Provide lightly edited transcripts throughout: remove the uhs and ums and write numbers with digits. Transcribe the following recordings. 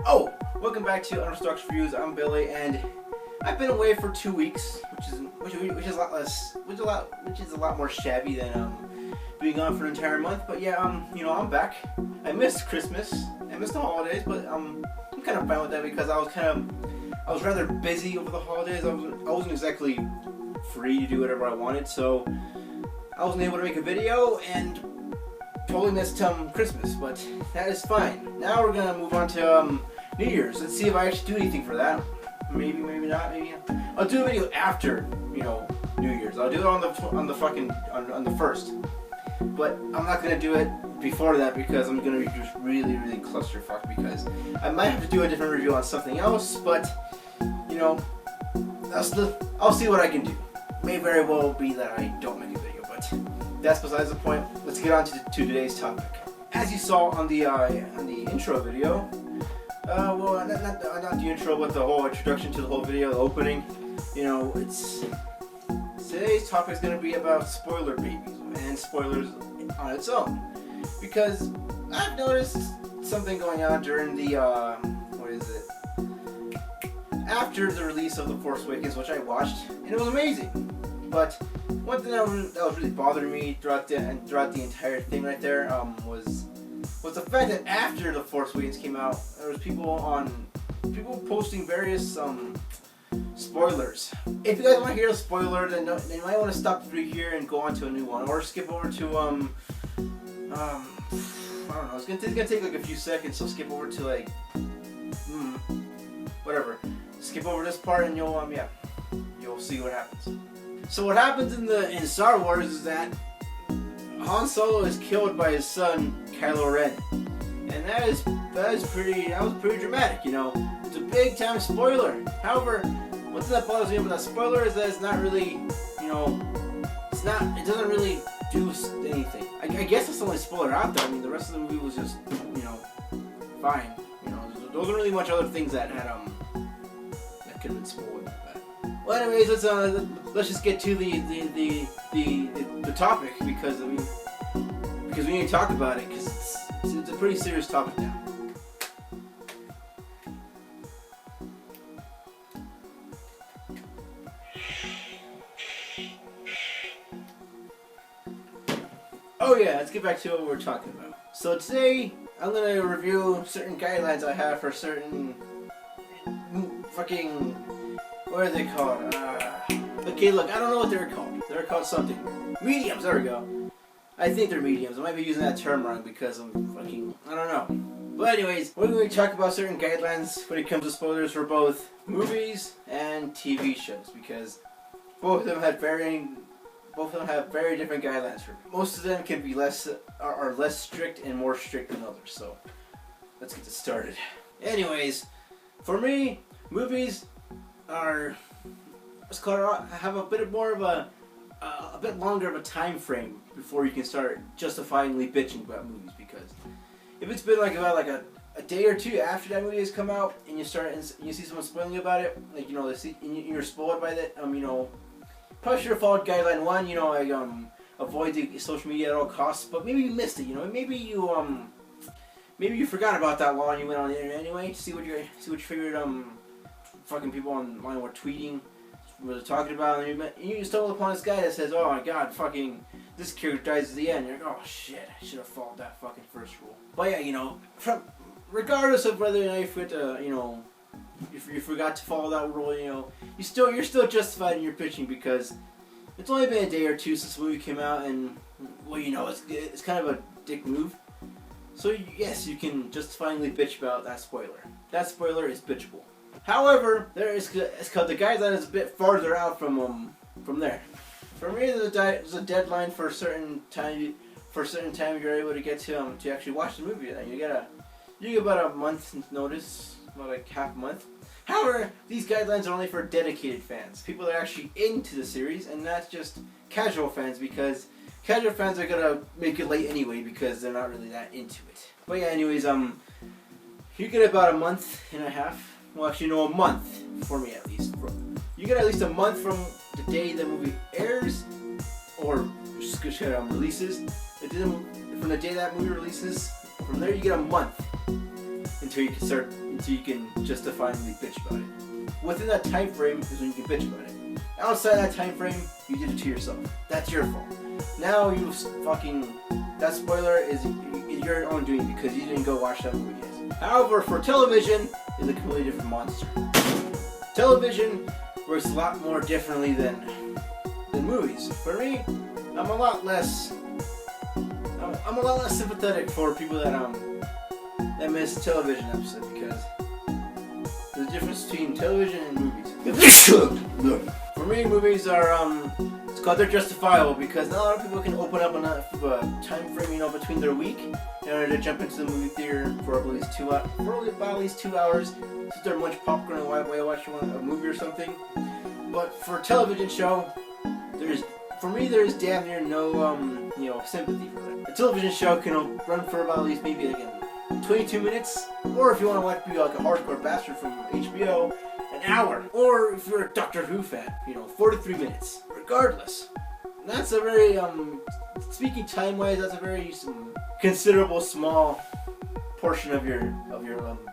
Oh, welcome back to Unorthodox Reviews. I'm Billy, and I've been away for 2 weeks, which is a lot more shabby than being gone for an entire month. But yeah, I'm back. I missed Christmas. I missed the holidays, but I'm kind of fine with that because I was rather busy over the holidays. I wasn't exactly free to do whatever I wanted, so I wasn't able to make a video and totally missed Christmas, but that is fine. Now we're gonna move on to New Year's. Let's see if I actually do anything for that. Maybe not. Maybe I'll do a video after New Year's. I'll do it on the first, but I'm not gonna do it before that because I'm gonna be just really clusterfuck because I might have to do a different review on something else. But I'll see what I can do. May very well be that I don't make a video, but that's besides the point. Let's get on to today's topic. As you saw on the intro video, well, not the intro, but the whole introduction to the whole video, the opening. Today's topic is going to be about spoiler babies and spoilers on its own, because I've noticed something going on during the after the release of The Force Awakens, which I watched, and it was amazing. But one thing that was really bothering me throughout the entire thing right there was the fact that after The Force Awakens came out, there was people posting various spoilers. If you guys want to hear a spoiler, then you might want to stop the video here and go on to a new one, or skip over to I don't know. It's gonna take like a few seconds, so skip over to whatever. Skip over this part and you'll see what happens. So what happens in Star Wars is that Han Solo is killed by his son Kylo Ren, and that was pretty dramatic. It's a big time spoiler. However, one thing that bothers me about that spoiler is that it's not really, it doesn't really do anything. I guess it's the only spoiler out there. I mean, the rest of the movie was just fine. There wasn't really much other things that had that could have been spoiled like that. Well, anyways, let's just get to the topic because we need to talk about it because it's a pretty serious topic now. Oh yeah, let's get back to what we're talking about. So today I'm gonna review certain guidelines I have for certain what are they called? Okay, look, I don't know what they're called. They're called something. Mediums, there we go. I think they're mediums. I might be using that term wrong because I don't know. But anyways, we're going to talk about certain guidelines when it comes to spoilers for both movies and TV shows because both of them have very different guidelines for me. Most of them can be less strict and more strict than others. So let's get this started. Anyways, for me, movies have a bit more of a bit longer of a time frame before you can start justifiably bitching about movies, because if it's been about a day or two after that movie has come out and you see someone spoiling about it, you're spoiled by that, probably should have followed guideline 1, avoid the social media at all costs, but maybe you missed it, maybe you forgot about that law and you went on the internet anyway to see what your favorite fucking people online were tweeting, were talking about, and you stumble upon this guy that says, "Oh my God, fucking this character dies at the end." You're like, "Oh shit, I should have followed that fucking first rule." But yeah, regardless of whether you forgot to follow that rule, you're still justified in your pitching because it's only been a day or two since the movie came out, and it's kind of a dick move. So yes, you can justifiably bitch about that spoiler. That spoiler is bitchable. However, it's called the guideline is a bit farther out from there. For me, there's a deadline for a certain time. You're able to get to actually watch the movie. You get about a month's notice, about like half a month. However, these guidelines are only for dedicated fans, people that are actually into the series, and not just casual fans, because casual fans are gonna make it late anyway because they're not really that into it. But yeah, anyways, you get about a month and a half. Well, actually, no, a month for me at least. You get at least a month from the day the movie airs, or releases. From the day that movie releases, from there you get a month. until you can justifiably bitch about it. Within that time frame is when you can bitch about it. Outside that time frame, you did it to yourself. That's your fault. Now that spoiler is your own doing because you didn't go watch that movie yet. However, for television, it's a completely different monster. Television works a lot more differently than movies. For me, I'm a lot less sympathetic for people that miss television episodes because there's a difference between television and movies. For me, movies are it's called they're justifiable because not a lot of people can open up enough of a time frame, between their week in order to jump into the movie theater for at least 2 hours, about at least 2 hours, sit there munch popcorn and while watching a movie or something. But for a television show, there's damn near no sympathy for it. A television show can run for about at least maybe 22 minutes, or if you want to watch like a hardcore bastard from HBO, an hour, or if you're a Doctor Who fan, 43 minutes. Regardless, that's a very speaking time-wise, that's a very considerable small portion of your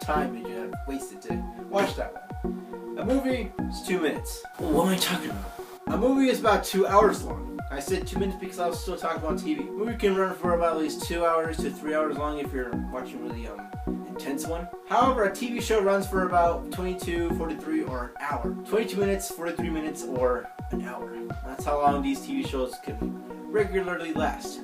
time that you have wasted to watch that one. A movie is 2 minutes. What am I talking about? A movie is about 2 hours long. I said 2 minutes because I was still talking about TV. A movie can run for about at least 2 hours to 3 hours long if you're watching really intense one. However, a TV show runs for about 22, 43, or an hour. 22 minutes, 43 minutes, or an hour. That's how long these TV shows can regularly last.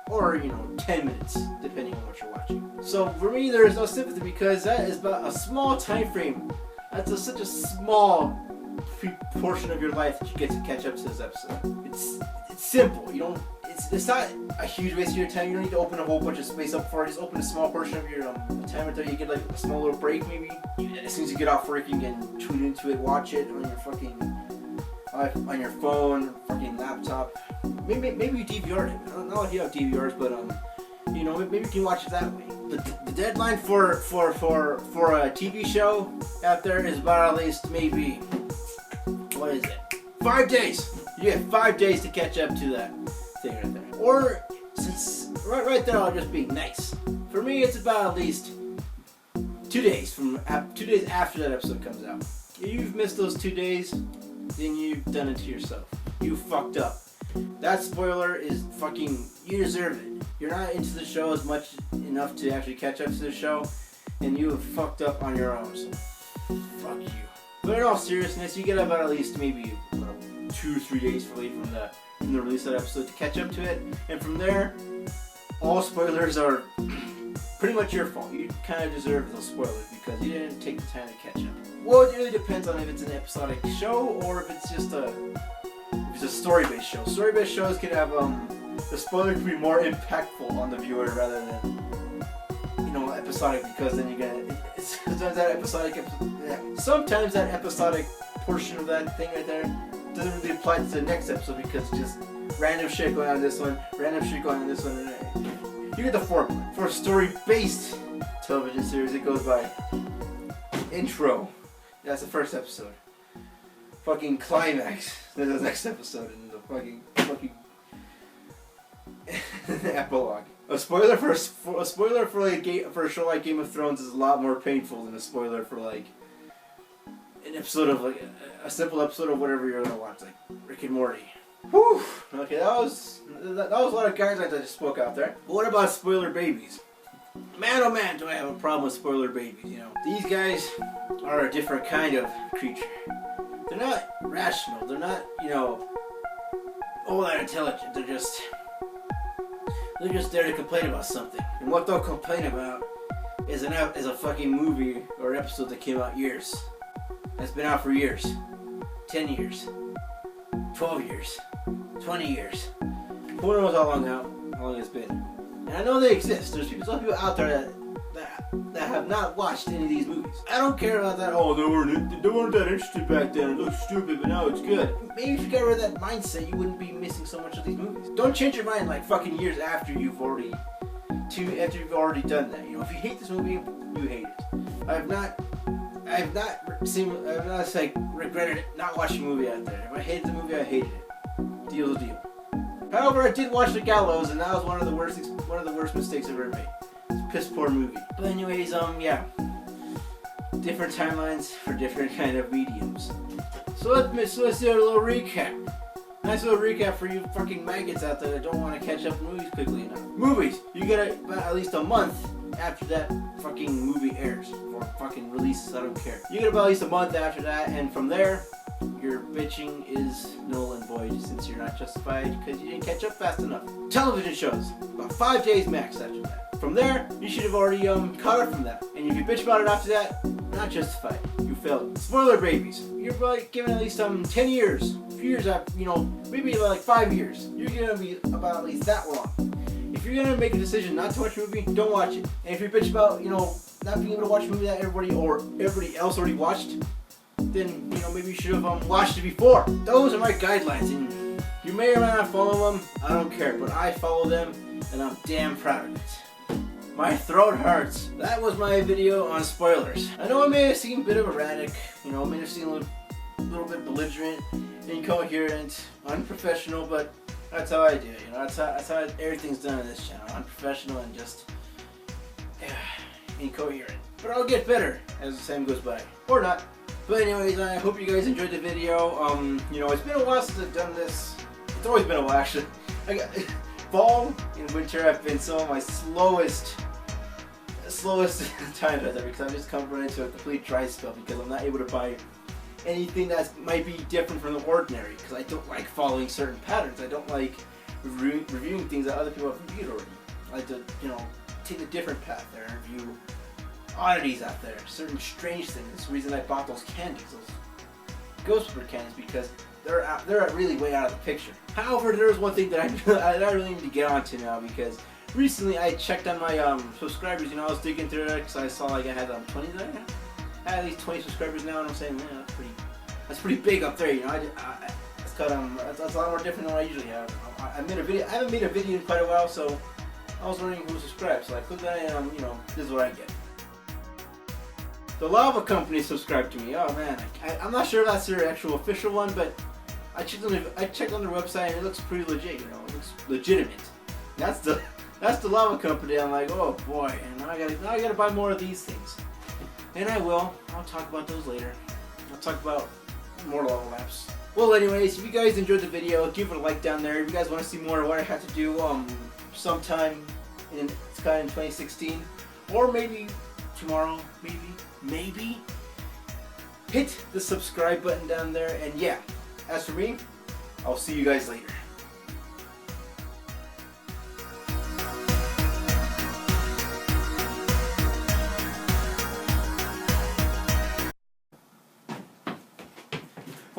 Or, 10 minutes, depending on what you're watching. So for me, there is no sympathy because that is about a small time frame. That's such a small portion of your life that you get to catch up to this episode. It's simple. It's not a huge waste of your time. You don't need to open a whole bunch of space up for it. Just open a small portion of your time until you get like a small little break maybe. As soon as you get off work, you can tune into it, watch it on your on your phone, laptop. Maybe you DVR it. I don't know if you have DVRs, but maybe you can watch it that way. The deadline for a TV show out there is about at least maybe, what is it? 5 days. You have 5 days to catch up to that thing right there. Or since right there, I'll just be nice. For me, it's about at least 2 days 2 days after that episode comes out. If you've missed those 2 days, then you've done it to yourself. You fucked up. That spoiler is you deserve it. You're not into the show enough to actually catch up to the show, and you have fucked up on your own, so fuck you. But in all seriousness, you get about at least maybe 2 or 3 days from the release of that episode to catch up to it, and from there, all spoilers are pretty much your fault. You kind of deserve those spoilers because you didn't take the time to catch up. Well, it really depends on if it's an episodic show or if it's just a story-based show. Story-based shows can have the spoiler can be more impactful on the viewer rather than episodic, because then you get sometimes that episodic portion of that thing right there doesn't really apply to the next episode because it's just random shit going on in this one, random shit going on in this one. You get the formula. For a story-based television series, it goes by intro. That's the first episode. Fucking climax. That's the next episode, and the fucking epilogue. A spoiler for a show like Game of Thrones is a lot more painful than a spoiler for an episode of a simple episode of whatever you're gonna watch, like Rick and Morty. Whew. Okay, that was a lot of guidelines I just spoke out there. But what about spoiler babies? Man, oh man, do I have a problem with spoiler babies? These guys are a different kind of creature. They're not rational. They're not, all that intelligent. They're just there to complain about something. And what they'll complain about is a fucking movie or episode that came out years. That's been out for years. 10 years. 12 years. 20 years. Who knows how long it's been. And I know they exist. There's some people out there that have not watched any of these movies. I don't care about that. Oh, they weren't that interested back then. It looked stupid, but now it's good. Maybe if you got rid of that mindset, you wouldn't be missing so much of these movies. Don't change your mind like fucking years after you've already done that. If you hate this movie, you hate it. I've not regretted not watching a movie out there. If I hated the movie, I hated it. Deal's a deal. However, I did watch The Gallows, and that was one of the worst mistakes I've ever made. It's a piss poor movie. But anyways, yeah. different timelines for different kind of mediums. So let's do a little recap. Nice little recap for you fucking maggots out there that don't want to catch up movies quickly enough. Movies, you get about at least a month after that fucking movie airs or fucking releases. I don't care. You get about at least a month after that, and from there, your bitching is null and void since you're not justified because you didn't catch up fast enough. Television shows, about 5 days max after that. From there, you should have already caught up from that. And if you bitch about it after that, not justified. You failed. Spoiler babies. You're probably given at least 10 years. A few years after, maybe about like 5 years. You're gonna be about at least that long. If you're gonna make a decision not to watch a movie, don't watch it. And if you bitch about, not being able to watch a movie that everybody else already watched, then, maybe you should have watched it before. Those are my guidelines, and you may or may not follow them. I don't care, but I follow them, and I'm damn proud of it. My throat hurts. That was my video on spoilers. I know it may have seemed a bit of erratic, it may have seemed a little bit belligerent, incoherent, unprofessional, but that's how I do it. That's how everything's done on this channel. Unprofessional and just incoherent. But I'll get better as the time goes by, or not. But anyways, I hope you guys enjoyed the video. It's been a while since I've done this. It's always been a while, actually. Fall and winter have been some of my slowest times right there because I've just come right into a complete dry spell because I'm not able to buy anything that might be different from the ordinary because I don't like following certain patterns. I don't like reviewing things that other people have reviewed already. I like to, take a different path there and review oddities out there, certain strange things. That's the reason I bought those candies, those ghost pepper candies, because they're really way out of the picture. However, there is one thing that I really need to get onto now because recently I checked on my subscribers. I was digging through it because I saw like I had 20 there. I had at least 20 subscribers now, and I'm saying, man, that's pretty big up there. That's a lot more different than what I usually have. I haven't made a video in quite a while, so I was wondering who subscribed. So I clicked on it, and this is what I get. The Lava Company subscribed to me. Oh man, I'm not sure if that's their actual official one, but I checked on their website and it looks pretty legit. It looks legitimate. That's the Lava Company. I'm like, oh boy, and now I gotta buy more of these things. And I will. I'll talk about those later. I'll talk about more lava lamps. Well, anyways, if you guys enjoyed the video, give it a like down there. If you guys want to see more of what I had to do, sometime in 2016, or maybe tomorrow, maybe hit the subscribe button down there, and yeah, as for me, I'll see you guys later.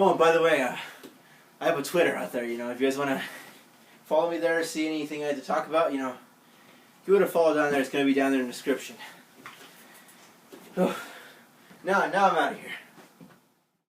Oh, and by the way, I have a Twitter out there, if you guys want to follow me there, see anything I had to talk about, give it a follow down there. It's going to be down there in the description. Now I'm out of here.